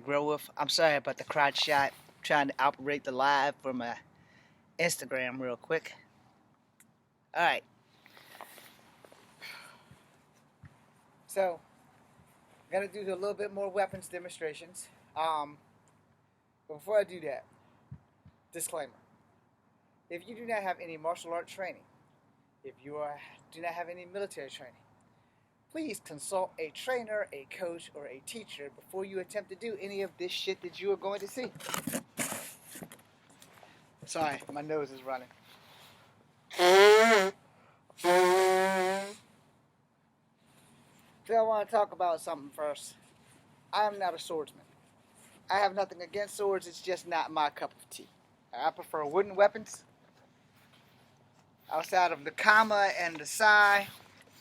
grow with. I'm sorry about the crotch shot. Trying to operate the live from my Instagram real quick. All right. So, I'm gonna do a little bit more weapons demonstrations. But before I do that, disclaimer: if you do not have any martial art training, if you do not have any military training, please consult a trainer, a coach, or a teacher before you attempt to do any of this shit that you are going to see. Sorry, my nose is running. So I want to talk about something first. I am not a swordsman. I have nothing against swords, it's just not my cup of tea. I prefer wooden weapons. Outside of the kama and the sai,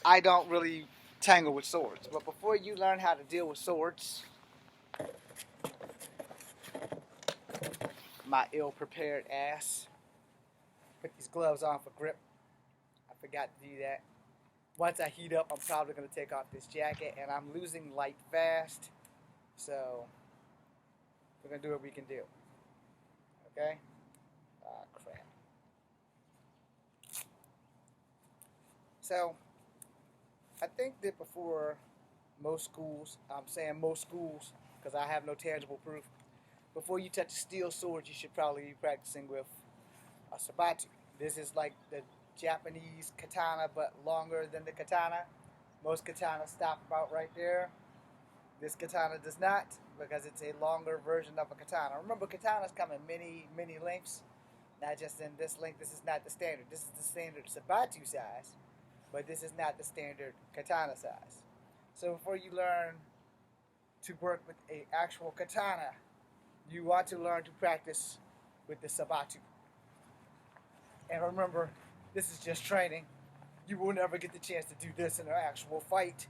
I don't really tangle with swords. But before you learn how to deal with swords, my ill-prepared ass, put these gloves on for grip. I forgot to do that. Once I heat up, I'm probably going to take off this jacket, and I'm losing light fast. So, we're going to do what we can do. Okay? Ah, crap. So, I think that before most schools, I'm saying most schools because I have no tangible proof, before you touch a steel sword, you should probably be practicing with a sabatu. This is like the Japanese katana, but longer than the katana. Most katanas stop about right there. This katana does not, because it's a longer version of a katana. Remember, katanas come in many lengths, not just in this length. This is not the standard. This is the standard sabatu size, but this is not the standard katana size. So before you learn to work with an actual katana, you want to learn to practice with the sabatu. And remember, this is just training. You will never get the chance to do this in an actual fight.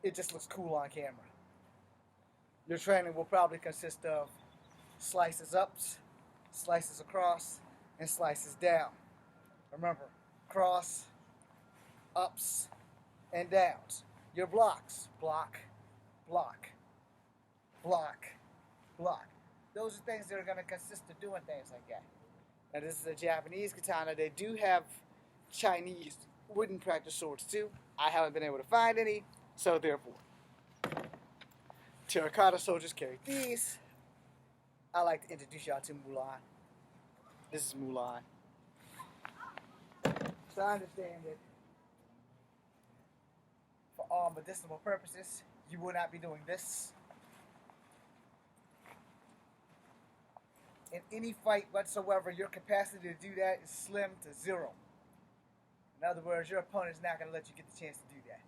It just looks cool on camera. Your training will probably consist of slices ups, slices across, and slices down. Remember, cross, ups, and downs. Your blocks, block, block, block, block. Those are things that are going to consist of doing things like that. Now, this is a Japanese katana. They do have Chinese wooden practice swords too. I haven't been able to find any, so therefore, terracotta soldiers carry these. I like to introduce y'all to Mulan. This is Mulan. So I understand that for all medicinal purposes, you will not be doing this. In any fight whatsoever, your capacity to do that is slim to zero. In other words, your opponent's not going to let you get the chance to do that.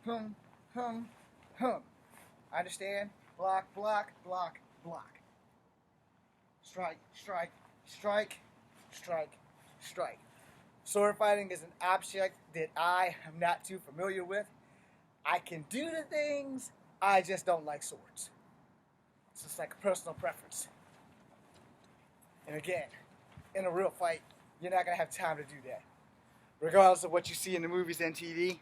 Hum, hum, hum. Understand? Block, block, block, block. Strike, strike, strike, strike, strike. Sword fighting is an object that I am not too familiar with. I can do the things, I just don't like swords. It's just like a personal preference. And again, in a real fight, you're not going to have time to do that. Regardless of what you see in the movies and TV,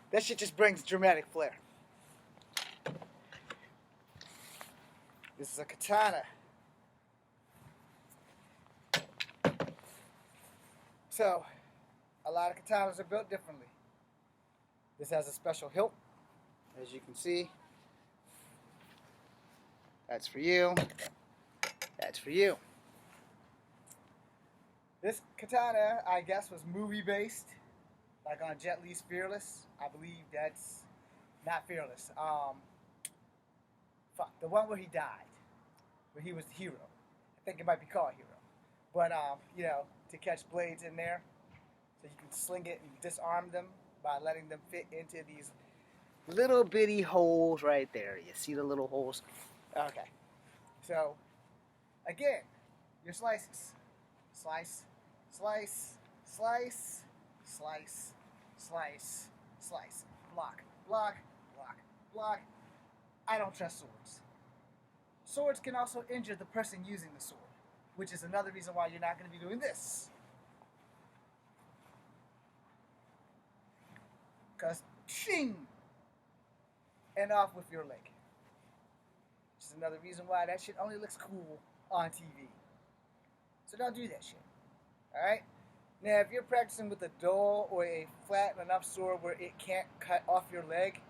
that shit just brings dramatic flair. This is a katana. So, a lot of katanas are built differently. This has a special hilt, as you can see. That's for you. That's for you. This katana, I guess, was movie-based, like on Jet Li's Fearless. I believe that's not Fearless. The one where he died, where he was the hero. I think it might be called Hero. But, to catch blades in there, so you can sling it and disarm them by letting them fit into these little bitty holes right there. You see the little holes? Okay. So, again, your slices. Slice, slice, slice, slice, slice, slice. Block, block, block, block. I don't trust swords. Swords can also injure the person using the sword, which is another reason why you're not going to be doing this. Because, ching! and off with your leg. Which is another reason why that shit only looks cool on TV. So don't do that shit. Alright? Now, if you're practicing with a dull or a flat enough sword where it can't cut off your leg,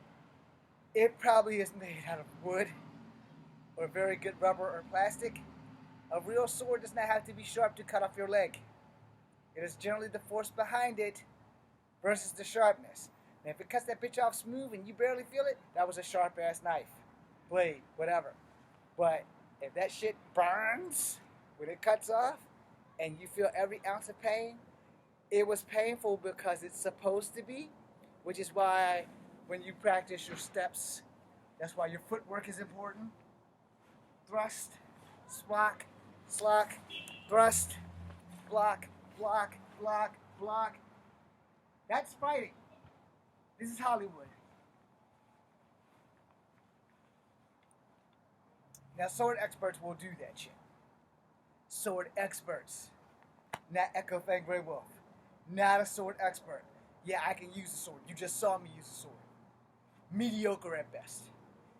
it probably is made out of wood or very good rubber or plastic. A real sword does not have to be sharp to cut off your leg. It is generally the force behind it versus the sharpness. Now, if it cuts that bitch off smooth and you barely feel it, that was a sharp-ass knife, blade, whatever. But if that shit burns when it cuts off and you feel every ounce of pain, it was painful because it's supposed to be, which is why when you practice your steps, that's why your footwork is important. Thrust, block, slock, thrust, block, block, block, block. That's fighting. This is Hollywood. Now, sword experts will do that shit. Sword experts. Not Echo Fang Grey Wolf. Not a sword expert. Yeah, I can use a sword. You just saw me use a sword. Mediocre at best.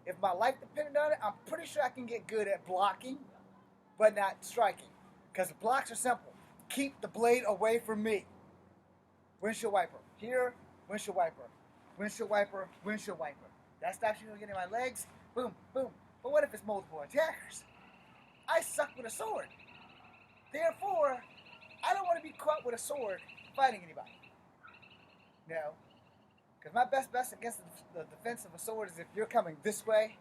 If my life depended on it, I'm pretty sure I can get good at blocking, but not striking. Because the blocks are simple. Keep the blade away from me. Windshield wiper. Here, windshield wiper. Windshield wiper, windshield wiper. That stops you from getting my legs. Boom, boom. But what if it's multiple attackers? I suck with a sword. Therefore, I don't want to be caught with a sword fighting anybody. No. Because my best against the defense of a sword is if you're coming this way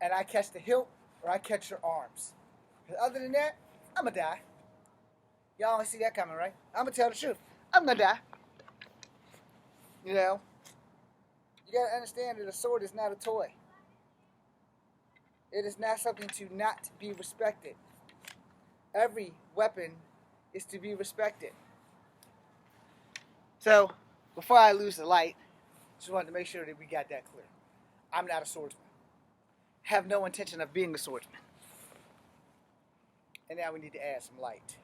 and I catch the hilt or I catch your arms. Because other than that, I'm going to die. Y'all only see that coming, right? I'm going to tell the truth. I'm going to die. You know? You got to understand that a sword is not a toy. It is not something to not be respected. Every weapon is to be respected. So, before I lose the light, just wanted to make sure that we got that clear. I'm not a swordsman. Have no intention of being a swordsman. And now we need to add some light.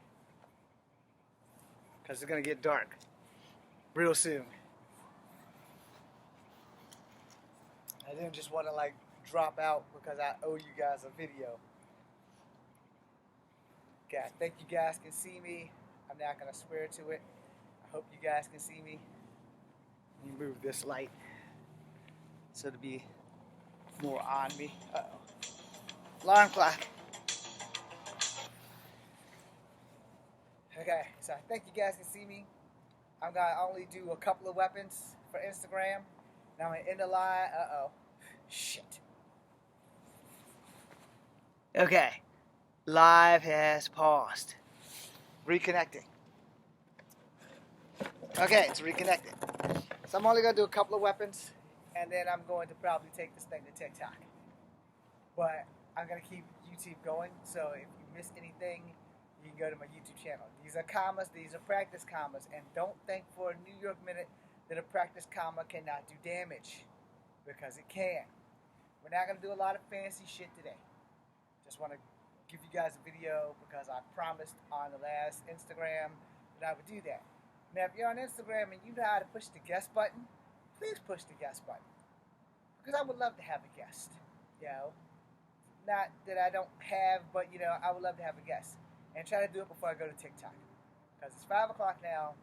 Because it's going to get dark real soon. I didn't just want to drop out because I owe you guys a video. Okay, I think you guys can see me. I'm not going to swear to it. I hope you guys can see me. Let me move this light so to be more on me. Uh-oh. Alarm clock. Okay, so I think you guys can see me. I'm going to only do a couple of weapons for Instagram. Now I'm going to end the line. Uh-oh. Shit. Okay. Live has paused. Reconnecting. Okay, it's reconnected. So I'm only going to do a couple of weapons, and then I'm going to probably take this thing to TikTok. But I'm going to keep YouTube going, so if you miss anything, you can go to my YouTube channel. These are commas, these are practice commas, and don't think for a New York minute that a practice comma cannot do damage, because it can. We're not going to do a lot of fancy shit today. Just want to give you guys a video because I promised on the last Instagram that I would do that. Now, if you're on Instagram and you know how to push the guest button, please push the guest button. Because I would love to have a guest, you know. Not that I don't have, but, you know, I would love to have a guest. And try to do it before I go to TikTok. Because it's 5 o'clock now,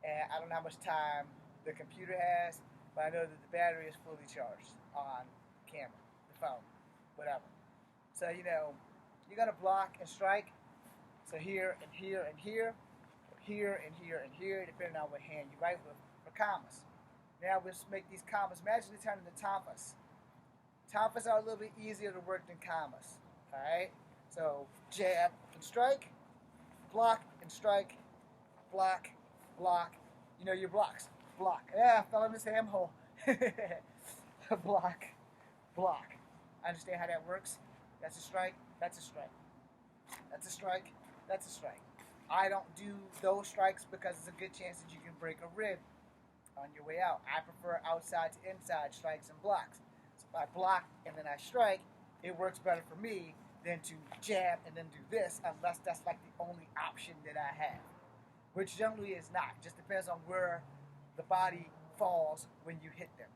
and I don't know how much time the computer has, but I know that the battery is fully charged on the camera, the phone, whatever. So, you know, you're going to block and strike. So here and here and here, here and here and here, depending on what hand you write with, for commas. Now we'll make these commas magically turn into tonfas. Tonfas are a little bit easier to work than commas. Alright? So jab and strike, block and strike, block, block. You know your blocks. Block. Yeah, I fell in this ham hole. Block, block. I understand how that works. That's a strike, that's a strike. That's a strike, that's a strike. I don't do those strikes because there's a good chance that you can break a rib on your way out. I prefer outside to inside strikes and blocks. So if I block and then I strike, it works better for me than to jab and then do this, unless that's like the only option that I have. Which generally is not. It just depends on where the body falls when you hit them.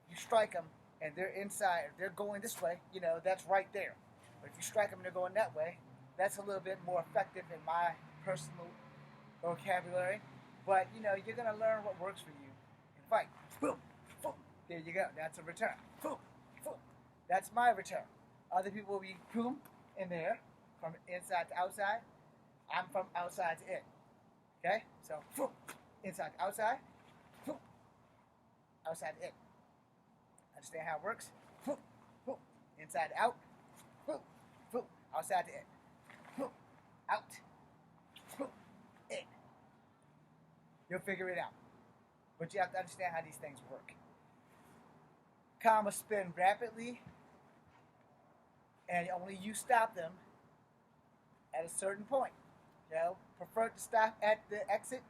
You strike them and they're inside, if they're going this way, you know, that's right there. But if you strike them and they're going that way, that's a little bit more effective in my personal vocabulary. But, you know, you're going to learn what works for you and fight. Boom, boom. There you go. That's a return. Boom, boom. That's my return. Other people will be boom in there from inside to outside. I'm from outside to in. Okay? So, boom, inside to outside. Boom, outside to in. Understand how it works? Boom, boom. Inside to out. Boom, boom. Outside to in. Boom, out. Boom, in. You'll figure it out. But you have to understand how these things work. Commas spin rapidly, and only you stop them at a certain point. You know, prefer to stop at the exit.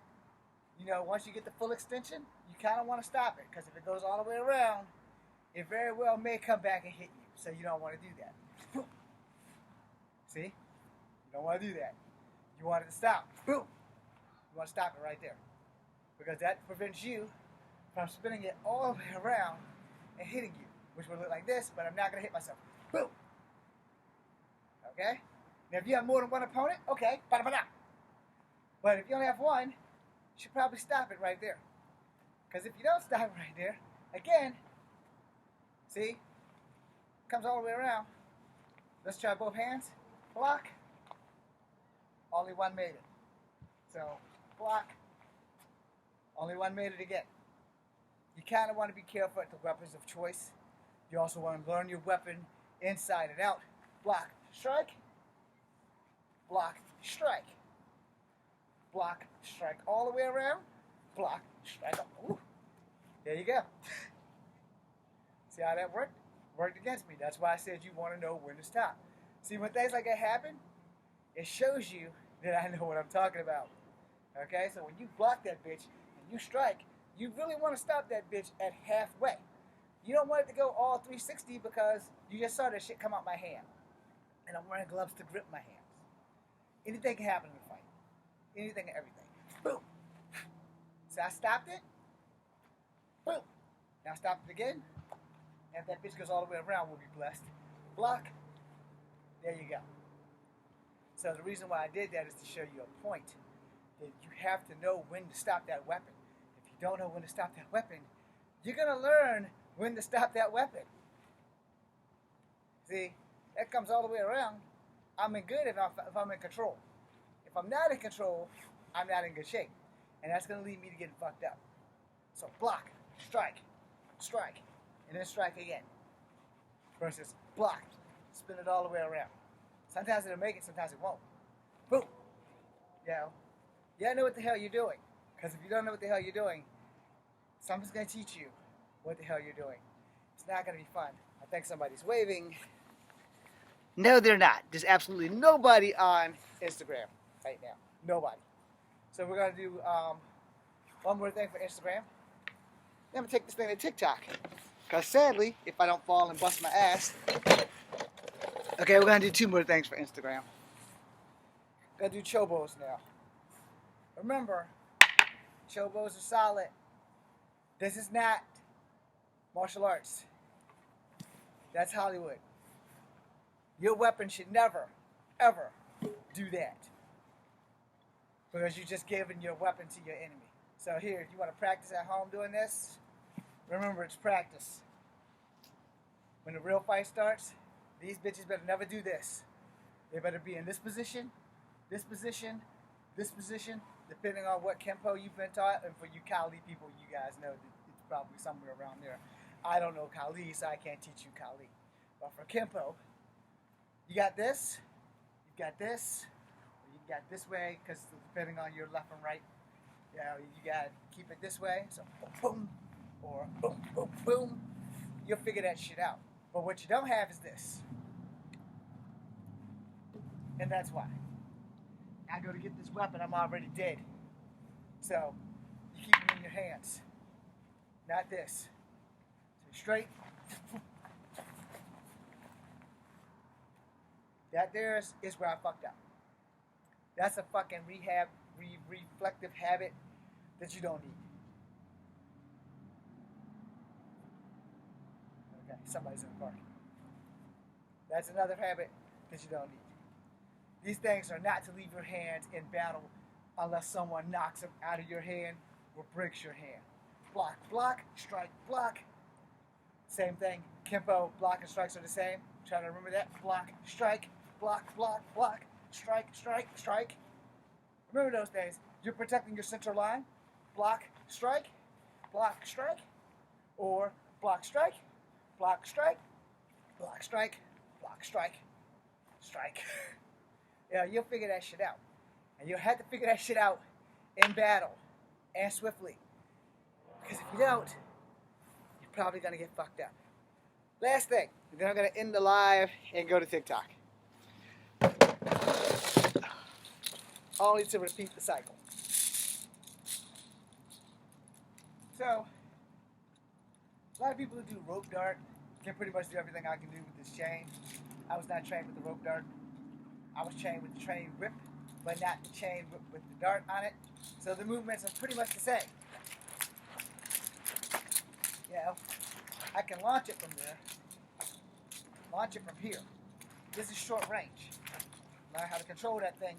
You know, once you get the full extension, you kind of want to stop it, because if it goes all the way around, it very well may come back and hit you. So you don't want to do that. See? You don't want to do that. You want it to stop. Boom. You want to stop it right there, because that prevents you from spinning it all the way around and hitting you, which would look like this, but I'm not going to hit myself. Boom. Okay? Now, if you have more than one opponent, okay, ba-da-ba-da. But if you only have one, you should probably stop it right there. Because if you don't stop it right there, again, see, comes all the way around. Let's try both hands. Block. Only one made it. So, block. Only one made it again. You kind of want to be careful at the weapons of choice. You also want to learn your weapon inside and out. Block, strike. Block, strike. Block, strike all the way around. Block, strike. Ooh. There you go. See how that worked? Worked against me. That's why I said you want to know when to stop. See, when things like that happen, it shows you that I know what I'm talking about. Okay? So when you block that bitch and you strike, you really want to stop that bitch at halfway. You don't want it to go all 360, because you just saw that shit come out my hand. And I'm wearing gloves to grip my hands. Anything can happen in a fight. Anything and everything. Boom. So I stopped it. Boom. Now stop it again. And if that bitch goes all the way around, we'll be blessed. Block. There you go. So the reason why I did that is to show you a point. That you have to know when to stop that weapon. If you don't know when to stop that weapon, you're going to learn when to stop that weapon. See, that comes all the way around. I'm in good if I'm in control. If I'm not in control, I'm not in good shape. And that's going to lead me to getting fucked up. So block, strike, strike, and then strike again. Versus block, spin it all the way around. Sometimes it'll make it, sometimes it won't. Boom. You know, you gotta know what the hell you're doing. Because if you don't know what the hell you're doing, someone's going to teach you what the hell you're doing. It's not going to be fun. I think somebody's waving. No, they're not. There's absolutely nobody on Instagram right now. Nobody. So we're going to do one more thing for Instagram. Then I'm going to take this thing to TikTok. Because sadly, if I don't fall and bust my ass... Okay, we're going to do two more things for Instagram. We're going to do chobos now. Remember, chobos are solid. This is not martial arts. That's Hollywood. Your weapon should never, ever do that. Because you're just giving your weapon to your enemy. So here, if you want to practice at home doing this, remember it's practice. When the real fight starts, these bitches better never do this. They better be in this position, this position, this position, depending on what Kempo you've been taught. And for you Kali people, you guys know that it's probably somewhere around there. I don't know Kali, so I can't teach you Kali. But for Kempo, you got this, you got this, or you got this way, because depending on your left and right, you know, you got to keep it this way. So boom, or boom, boom, boom. You'll figure that shit out. But what you don't have is this. And that's why. I go to get this weapon, I'm already dead. So, you keep it in your hands. Not this. So straight. That there is where I fucked up. That's a fucking reflective habit that you don't need. Okay. somebody's in the park. That's another habit that you don't need. These things are not to leave your hand in battle unless someone knocks them out of your hand or breaks your hand. Block, block, strike, block. Same thing. Kempo, block and strikes are the same. Try to remember that. Block, strike, block, block, block, strike, strike, strike. Remember those days. You're protecting your center line. Block, strike, or block, strike, block, strike, block, strike, block, strike, strike. Yeah, you'll figure that shit out. And you'll have to figure that shit out in battle and swiftly. Because if you don't, you're probably going to get fucked up. Last thing, then I'm going to end the live and go to TikTok. Only to repeat the cycle. So, a lot of people who do rope dart can pretty much do everything I can do with this chain. I was not trained with the rope dart. I was trained with the chain whip, but not the chain whip with the dart on it. So the movements are pretty much the same. You know, I can launch it from there, launch it from here. This is short range. Learn how to control that thing.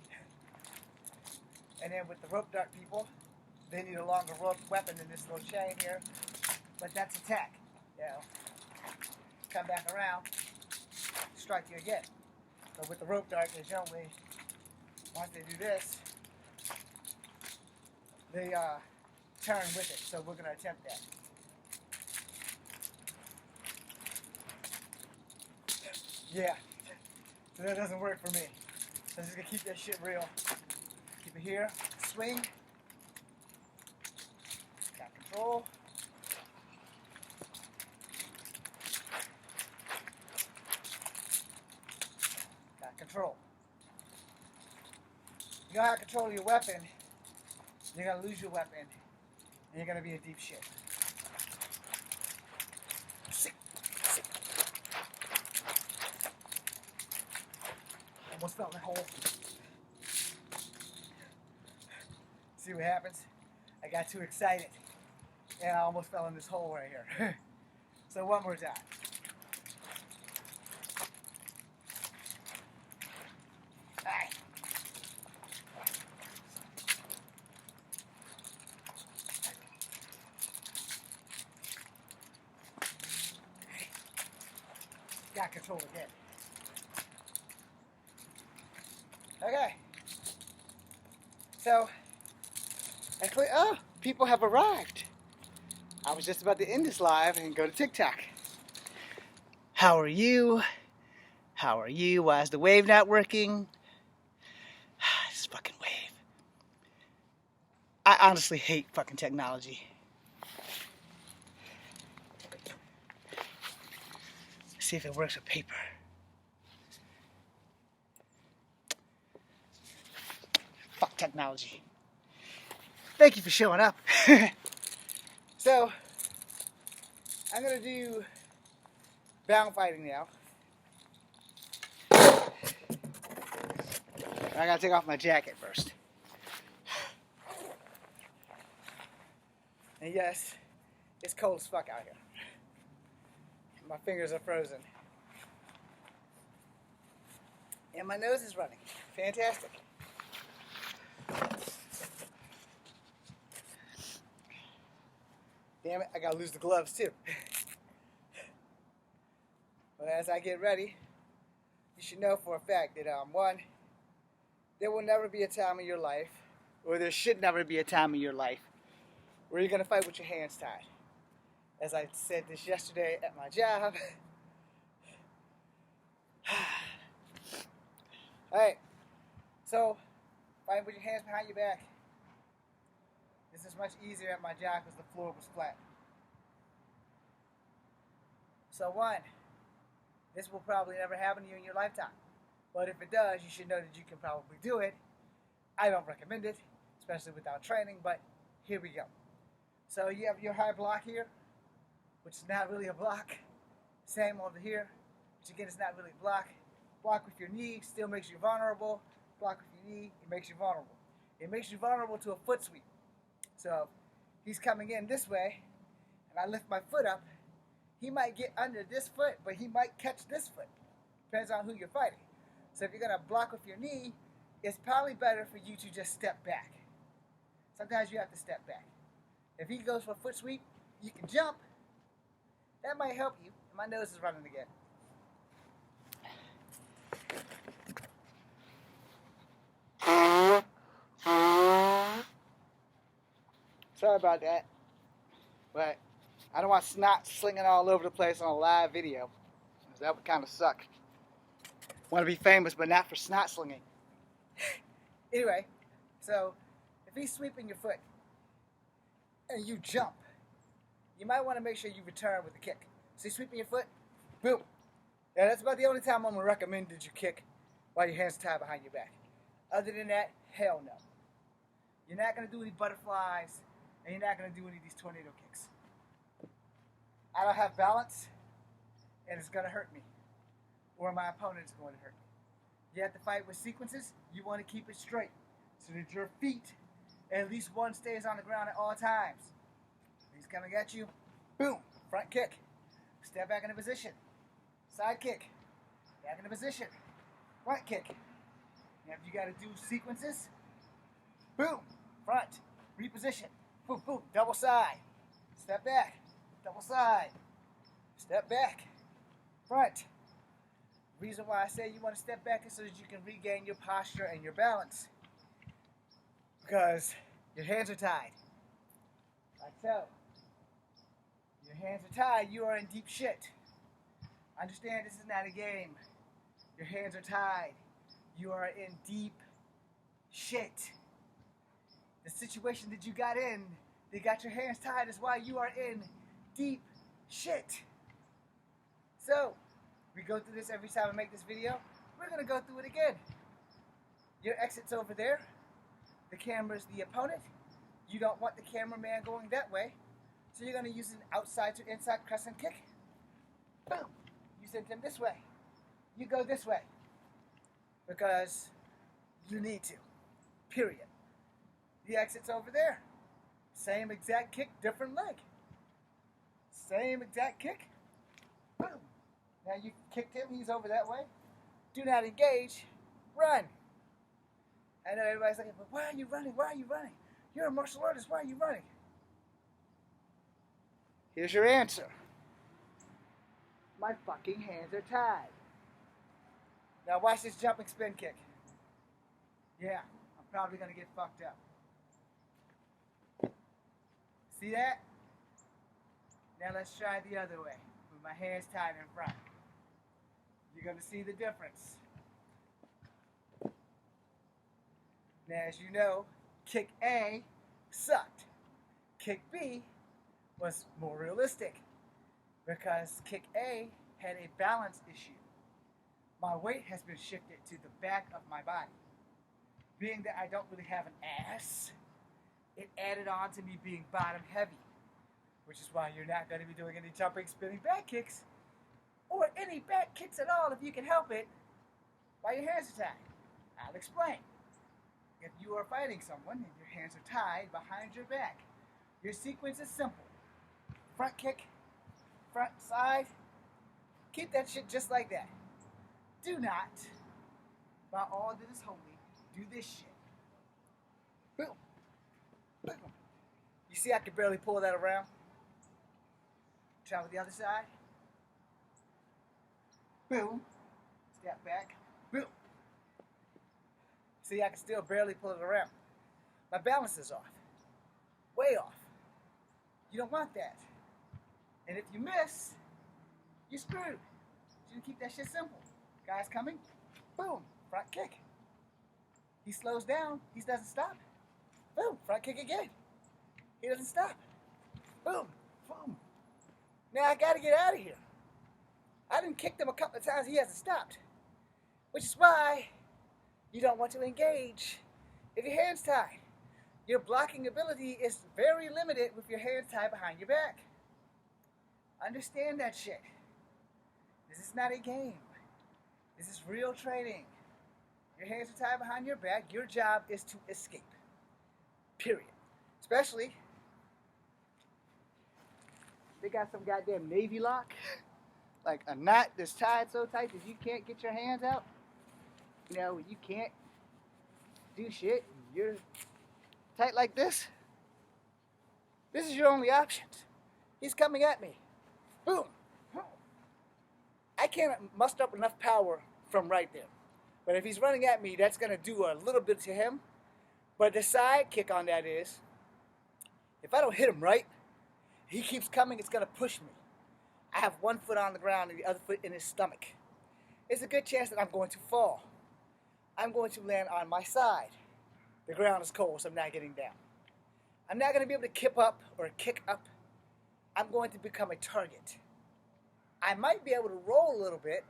And then with the rope dart people, they need a longer rope weapon than this little chain here. But that's attack. You know, come back around, strike you again. But with the rope dart, there's generally, once they do this, they turn with it. So we're going to attempt that. Yeah, so that doesn't work for me. So I'm just going to keep that shit real. Keep it here, swing, got control. Control. You don't have control of your weapon, you're going to lose your weapon, and you're going to be in deep shit. Almost fell in that hole. See what happens? I got too excited, and I almost fell in this hole right here. So one more time. Got control again. Okay. So, people have arrived. I was just about to end this live and go to TikTok. How are you? How are you? Why is the wave not working? This fucking wave. I honestly hate fucking technology. See if it works with paper. Fuck technology. Thank you for showing up. So, I'm gonna do bound fighting now. I gotta take off my jacket first. And yes, it's cold as fuck out here. My fingers are frozen. And my nose is running. Fantastic. Damn it, I gotta lose the gloves too. But as I get ready, you should know for a fact that, one, there will never be a time in your life, or there should never be a time in your life, where you're gonna fight with your hands tied. As I said this yesterday at my job. Alright, so fight with your hands behind your back. This is much easier at my job because the floor was flat. So one, this will probably never happen to you in your lifetime. But if it does, you should know that you can probably do it. I don't recommend it, especially without training, but here we go. So you have your high block here, which is not really a block. Same over here, which again is not really a block. Block with your knee still makes you vulnerable. Block with your knee, it makes you vulnerable. It makes you vulnerable to a foot sweep. So he's coming in this way, and I lift my foot up, he might get under this foot, but he might catch this foot. Depends on who you're fighting. So if you're going to block with your knee, it's probably better for you to just step back. Sometimes you have to step back. If he goes for a foot sweep, you can jump. That might help you. My nose is running again. Sorry about that. But I don't want snot slinging all over the place on a live video. That would kind of suck. Want to be famous, but not for snot slinging. Anyway, so if he's sweeping your foot and you jump, you might want to make sure you return with a kick. So he's sweeping your foot, boom. Yeah, that's about the only time I'm going to recommend that you kick while your hands are tied behind your back. Other than that, hell no. You're not going to do any butterflies, and you're not going to do any of these tornado kicks. I don't have balance, and it's going to hurt me, or my opponent is going to hurt me. You have to fight with sequences. You want to keep it straight so that your feet, at least one, stays on the ground at all times. He's coming at you, boom, front kick, step back into position, side kick, back into position, front kick. Now if you got to do sequences, boom, front, reposition, boom, boom, double side, step back, double side, step back, front. Reason why I say you want to step back is so that you can regain your posture and your balance. Because your hands are tied. Like so. Your hands are tied, you are in deep shit. Understand, this is not a game. Your hands are tied. You are in deep shit. The situation that you got in, they got your hands tied, is why you are in deep shit. So, we go through this every time I make this video. We're going to go through it again. Your exit's over there. The camera's the opponent. You don't want the cameraman going that way. So you're going to use an outside to inside crescent kick. Boom. You send him this way. You go this way. Because you need to. Period. The exit's over there. Same exact kick, different leg. Same exact kick. Boom. Now you kicked him, he's over that way. Do not engage, run. I know everybody's like, but why are you running? Why are you running? You're a martial artist, why are you running? Here's your answer. My fucking hands are tied. Now watch this jumping spin kick. Yeah, I'm probably gonna get fucked up. See that? Now let's try the other way, with my hands tied in front. You're going to see the difference. Now, as you know, kick A sucked. Kick B was more realistic because kick A had a balance issue. My weight has been shifted to the back of my body. Being that I don't really have an ass, it added on to me being bottom heavy, which is why you're not going to be doing any jumping, spinning back kicks, or any back kicks at all if you can help it, while your hands are tied. I'll explain. If you are fighting someone and your hands are tied behind your back, your sequence is simple. Front kick, front side, keep that shit just like that. Do not, by all that is holy, do this shit. Boom. Boom. You see I can barely pull that around? Try with the other side. Boom. Step back. Boom. See, I can still barely pull it around. My balance is off. Way off. You don't want that. And if you miss, you're screwed. You keep that shit simple. Guy's coming. Boom. Front kick. He slows down. He doesn't stop. Boom. Front kick again. He doesn't stop. Boom. Boom. Now I got to get out of here. I done kicked him a couple of times. He hasn't stopped. Which is why you don't want to engage if your hands tied. Your blocking ability is very limited with your hands tied behind your back. Understand that shit. This is not a game. This is real training. Your hands are tied behind your back. Your job is to escape. Period. Especially they got some goddamn Navy lock, like a knot that's tied so tight that you can't get your hands out. You know, you can't do shit. You're tight like this. This is your only options. He's coming at me. Boom. I can't muster up enough power from right there. But if he's running at me, that's going to do a little bit to him. But the side kick on that is, if I don't hit him right, he keeps coming, it's going to push me. I have one foot on the ground and the other foot in his stomach. It's a good chance that I'm going to fall. I'm going to land on my side. The ground is cold, so I'm not getting down. I'm not going to be able to kip up or kick up. I'm going to become a target. I might be able to roll a little bit,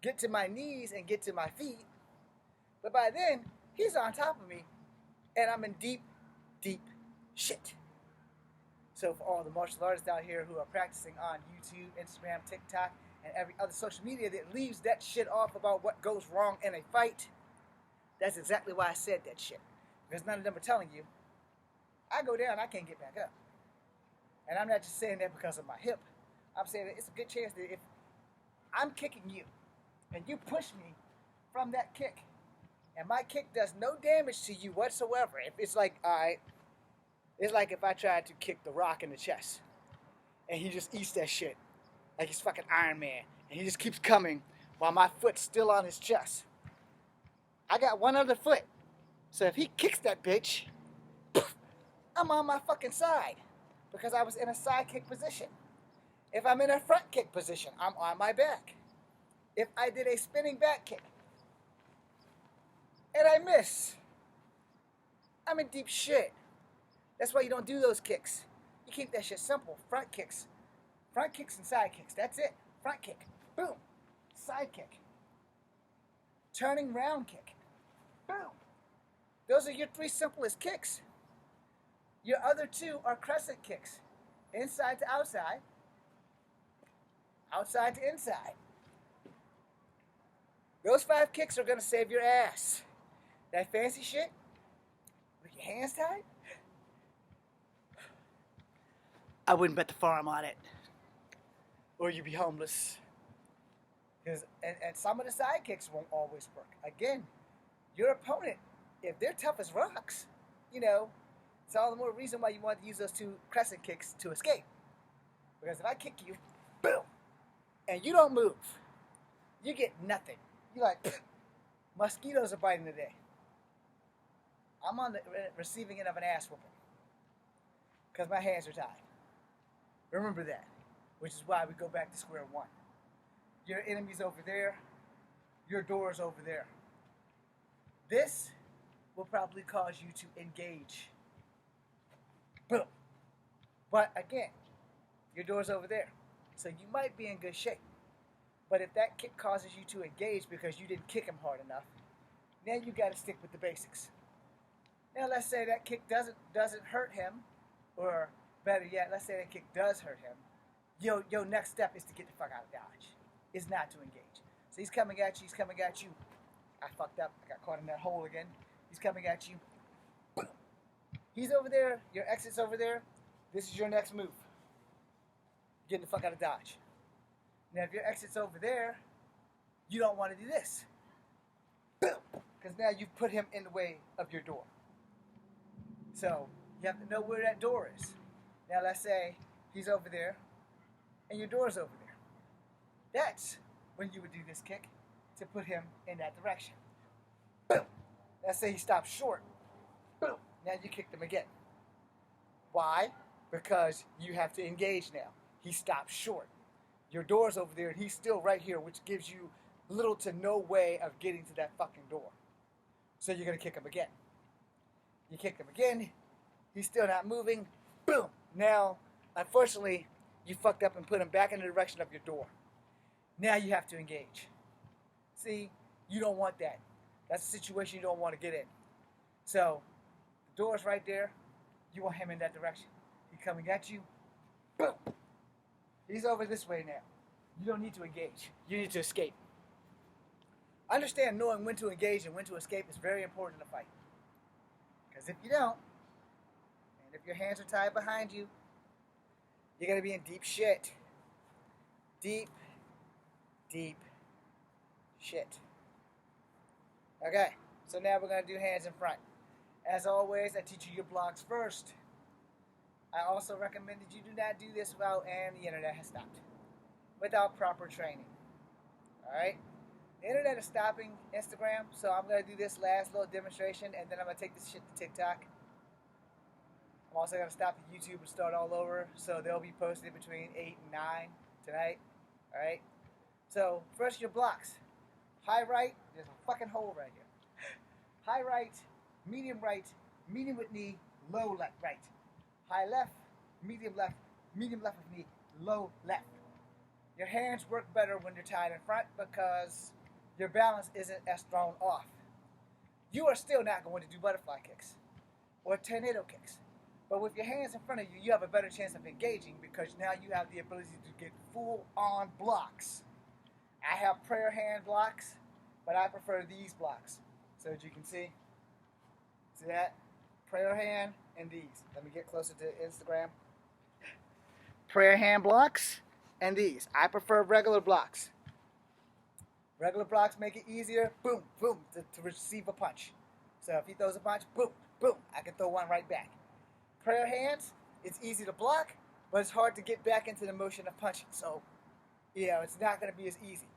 get to my knees and get to my feet, but by then, he's on top of me, and I'm in deep, deep shit. So for all the martial artists out here who are practicing on YouTube, Instagram, TikTok, and every other social media that leaves that shit off about what goes wrong in a fight, that's exactly why I said that shit. Because none of them are telling you, I go down, I can't get back up. And I'm not just saying that because of my hip. I'm saying that it's a good chance that if I'm kicking you and you push me from that kick and my kick does no damage to you whatsoever, if it's like, alright, it's like if I tried to kick The Rock in the chest and he just eats that shit like he's fucking Iron Man and he just keeps coming while my foot's still on his chest. I got one other foot. So if he kicks that bitch, I'm on my fucking side because I was in a side kick position. If I'm in a front kick position, I'm on my back. If I did a spinning back kick and I miss, I'm in deep shit. That's why you don't do those kicks. You keep that shit simple. Front kicks and side kicks. That's it. Front kick. Boom. Side kick. Turning round kick. Boom. Those are your three simplest kicks. Your other two are crescent kicks. Inside to outside. Outside to inside. Those 5 kicks are going to save your ass. That fancy shit with your hands tied, I wouldn't bet the farm on it. Or you'd be homeless. And some of the side kicks won't always work. Again, your opponent, if they're tough as rocks, you know, it's all the more reason why you want to use those 2 crescent kicks to escape. Because if I kick you, boom, and you don't move, you get nothing. You're like, mosquitoes are biting today. I'm on the receiving end of an ass whooping. Because my hands are tied. Remember that. Which is why we go back to square one. Your enemy's over there. Your door's over there. This will probably cause you to engage. Boom. But again, your door's over there. So you might be in good shape. But if that kick causes you to engage because you didn't kick him hard enough, then you got to stick with the basics. Now let's say that kick doesn't hurt him, or better yet, let's say that kick does hurt him. Your next step is to get the fuck out of dodge. It's not to engage. So he's coming at you. I fucked up. I got caught in that hole again. He's coming at you. Boom. He's over there. Your exit's over there. This is your next move. Getting the fuck out of dodge. Now, if your exit's over there, you don't want to do this. Boom. Because now you've put him in the way of your door. So you have to know where that door is. Now, let's say he's over there and your door's over there. That's when you would do this kick to put him in that direction. Boom. Let's say he stops short. Boom. Now you kicked him again. Why? Because you have to engage now. He stops short. Your door's over there and he's still right here, which gives you little to no way of getting to that fucking door. So you're going to kick him again. You kick him again. He's still not moving. Boom. Now, unfortunately, you fucked up and put him back in the direction of your door. Now you have to engage. See, you don't want that. That's a situation you don't want to get in. So, the door's right there. You want him in that direction. He's coming at you. Boom. He's over this way now. You don't need to engage. You need to escape. Understand knowing when to engage and when to escape is very important in a fight. Because if you don't, and if your hands are tied behind you, you're going to be in deep shit. Deep, deep shit. Okay, so now we're going to do hands in front. As always, I teach you your blocks first. I also recommend that you do not do this while and the internet has stopped. Without proper training. Alright? The internet is stopping Instagram, so I'm going to do this last little demonstration, and then I'm going to take this shit to TikTok. I'm also going to stop the YouTube and start all over, so they'll be posted between 8 and 9 tonight. Alright? So, first your blocks. High right, there's a fucking hole right here. High right, medium with knee, low left, right. High left, medium left with knee, low left. Your hands work better when you're tied in front because your balance isn't as thrown off. You are still not going to do butterfly kicks or tornado kicks. But with your hands in front of you, you have a better chance of engaging because now you have the ability to get full-on blocks. I have prayer hand blocks, but I prefer these blocks. So as you can see that? Prayer hand and these. Let me get closer to Instagram. Prayer hand blocks and these. I prefer regular blocks. Regular blocks make it easier, boom, boom, to receive a punch. So if he throws a punch, boom, boom, I can throw one right back. Prayer hands, it's easy to block, but it's hard to get back into the motion of punching. So, it's not going to be as easy.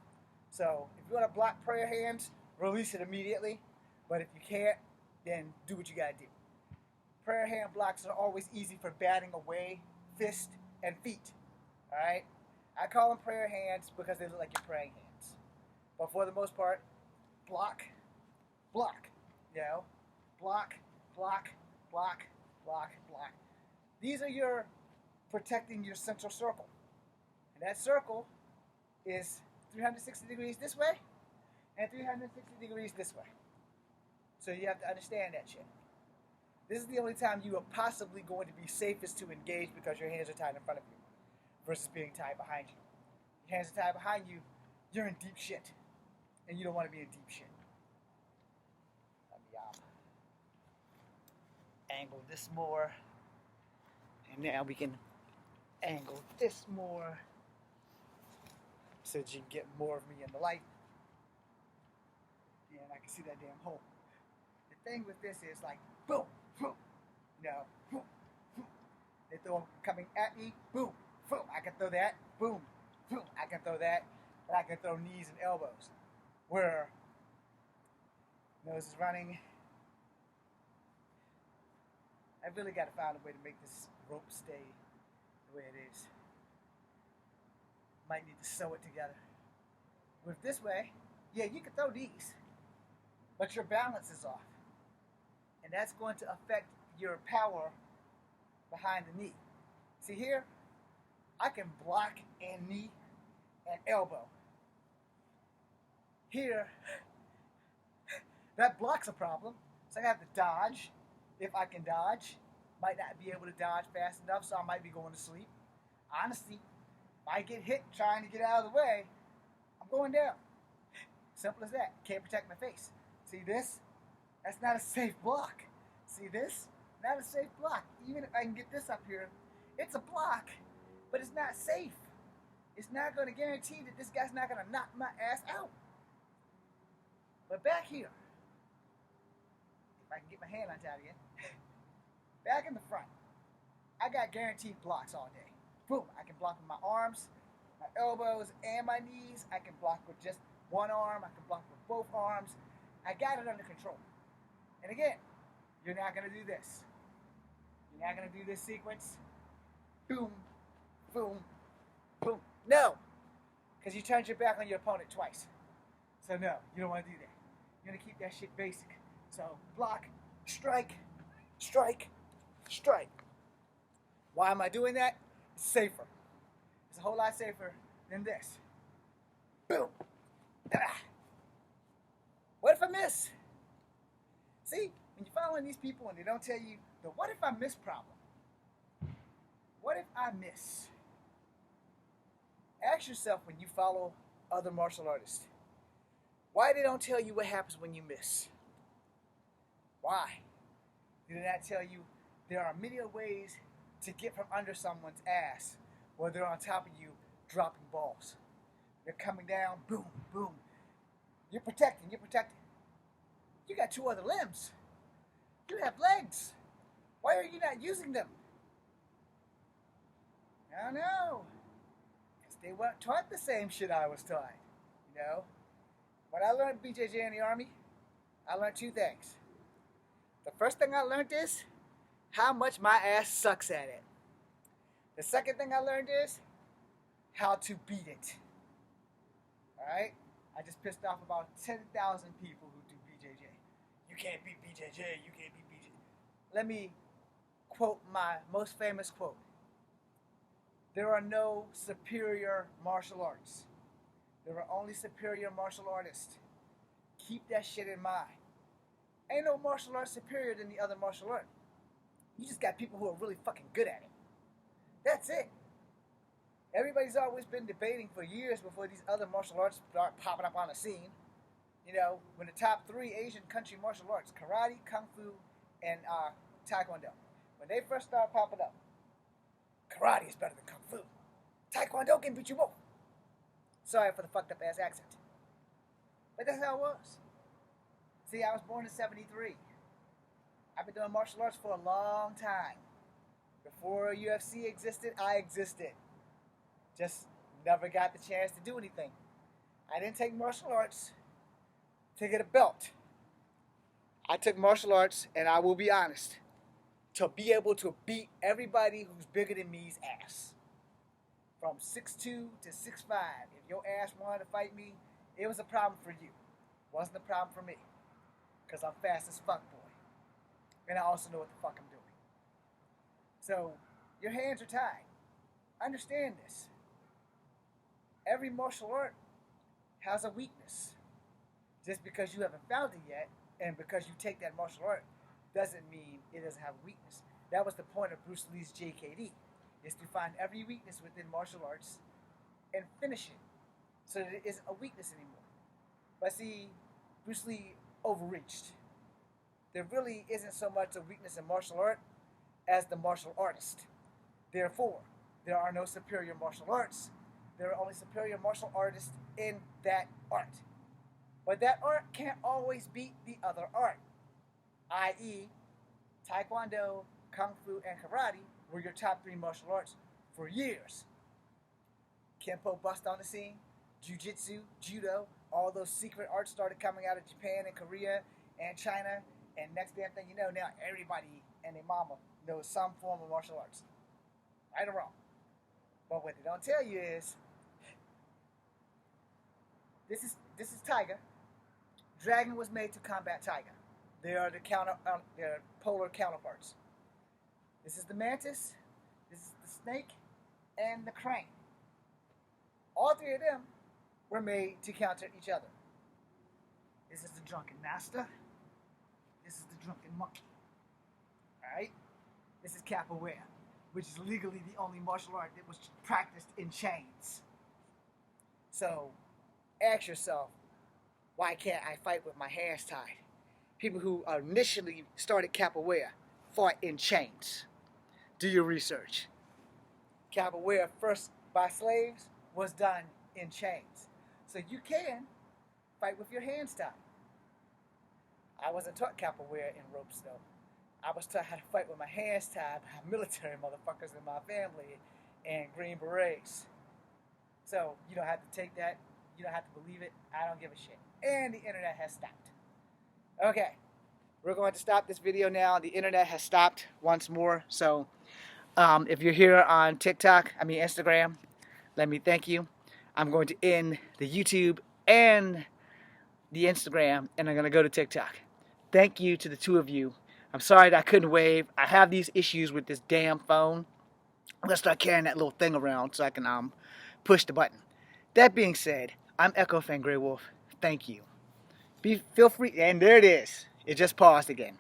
So if you want to block prayer hands, release it immediately. But if you can't, then do what you got to do. Prayer hand blocks are always easy for batting away fist and feet. Alright? I call them prayer hands because they look like your praying hands. But for the most part, block, block. Block, block, block, block, block. These are your protecting your central circle. And that circle is 360 degrees this way and 360 degrees this way. So you have to understand that shit. This is the only time you are possibly going to be safest to engage because your hands are tied in front of you versus being tied behind you. Your hands are tied behind you, you're in deep shit. And you don't want to be in deep shit. Let me angle this more. And now we can angle this more so that you can get more of me in the light. And I can see that damn hole. The thing with this is like, boom, boom, boom, boom. They throw coming at me, boom, boom. I can throw that, boom, boom. I can throw that, and I can throw knees and elbows. Where nose is running. I really got to find a way to make this rope stay the way it is. Might need to sew it together. With this way, yeah, you can throw these, but your balance is off. And that's going to affect your power behind the knee. See here, I can block and knee and elbow. Here, that blocks a problem, so I have to dodge. If I can dodge, might not be able to dodge fast enough, so I might be going to sleep. Honestly, if I get hit trying to get out of the way, I'm going down. Simple as that. Can't protect my face. See this? That's not a safe block. See this? Not a safe block. Even if I can get this up here, it's a block, but it's not safe. It's not going to guarantee that this guy's not going to knock my ass out. But back here, if I can get my hand on top again, back in the front, I got guaranteed blocks all day. Boom, I can block with my arms, my elbows, and my knees. I can block with just one arm. I can block with both arms. I got it under control. And again, you're not going to do this. You're not going to do this sequence. Boom, boom, boom. No, because you turned your back on your opponent twice. So no, you don't want to do that. You're going to keep that shit basic. So block, strike, strike, strike. Why am I doing that? It's safer. It's a whole lot safer than this. Boom. Ah. What if I miss? See, when you're following these people and they don't tell you the what if I miss problem. What if I miss? Ask yourself when you follow other martial artists, why they don't tell you what happens when you miss? Why? Do they not tell you there are many ways to get from under someone's ass or they're on top of you dropping balls. They're coming down, boom, boom. You're protecting, you're protecting. You got two other limbs. You have legs. Why are you not using them? I don't know. Because they weren't taught the same shit I was taught. You know? When I learned BJJ in the Army, I learned two things. The first thing I learned is how much my ass sucks at it. The second thing I learned is how to beat it. Alright? I just pissed off about 10,000 people who do BJJ. You can't beat BJJ, you can't beat BJJ. Let me quote my most famous quote. There are no superior martial arts. There are only superior martial artists. Keep that shit in mind. Ain't no martial art superior than the other martial art. You just got people who are really fucking good at it. That's it. Everybody's always been debating for years before these other martial arts start popping up on the scene. You know, when the top 3 Asian country martial arts, karate, kung fu, and taekwondo, when they first started popping up, karate is better than kung fu. Taekwondo can beat you both. Sorry for the fucked up ass accent. But that's how it was. See, I was born in 73. I've been doing martial arts for a long time. Before UFC existed, I existed. Just never got the chance to do anything. I didn't take martial arts to get a belt. I took martial arts, and I will be honest, to be able to beat everybody who's bigger than me's ass. From 6'2 to 6'5. If your ass wanted to fight me, it was a problem for you. It wasn't a problem for me. Because I'm fast as fuck, boy. And I also know what the fuck I'm doing. So, your hands are tied. Understand this. Every martial art has a weakness. Just because you haven't found it yet, and because you take that martial art, doesn't mean it doesn't have a weakness. That was the point of Bruce Lee's JKD, is to find every weakness within martial arts and finish it, so that it isn't a weakness anymore. But see, Bruce Lee overreached. There really isn't so much a weakness in martial art as the martial artist. Therefore, there are no superior martial arts. There are only superior martial artists in that art. But that art can't always beat the other art, i.e., Taekwondo, Kung Fu, and Karate were your top 3 martial arts for years. Kempo bust on the scene, Jiu-Jitsu, Judo, all those secret arts started coming out of Japan and Korea and China, and next damn thing you know, now everybody and their mama knows some form of martial arts. Right or wrong. But what they don't tell you is, this is Tiger. Dragon was made to combat Tiger. They are the polar counterparts. This is the mantis, this is the snake, and the crane. All 3 of them were made to counter each other. This is the drunken master. This is the drunken monkey. Alright? This is Capoeira, which is legally the only martial art that was practiced in chains. So, ask yourself, why can't I fight with my hands tied? People who initially started Capoeira fought in chains. Do your research. Capoeira, first by slaves, was done in chains. So you can fight with your hands tied. I wasn't taught Capoeira in ropes though. I was taught how to fight with my hands tied by military motherfuckers in my family and Green Berets. So you don't have to take that. You don't have to believe it. I don't give a shit. And the internet has stopped. Okay. We're going to stop this video now. The internet has stopped once more. So if you're here on Instagram, let me thank you. I'm going to end the YouTube and the Instagram, and I'm going to go to TikTok. Thank you to the 2 of you. I'm sorry that I couldn't wave. I have these issues with this damn phone. I'm going to start carrying that little thing around so I can push the button. That being said, I'm Echo Fan Grey Wolf. Thank you. Feel free, and there it is. It just paused again.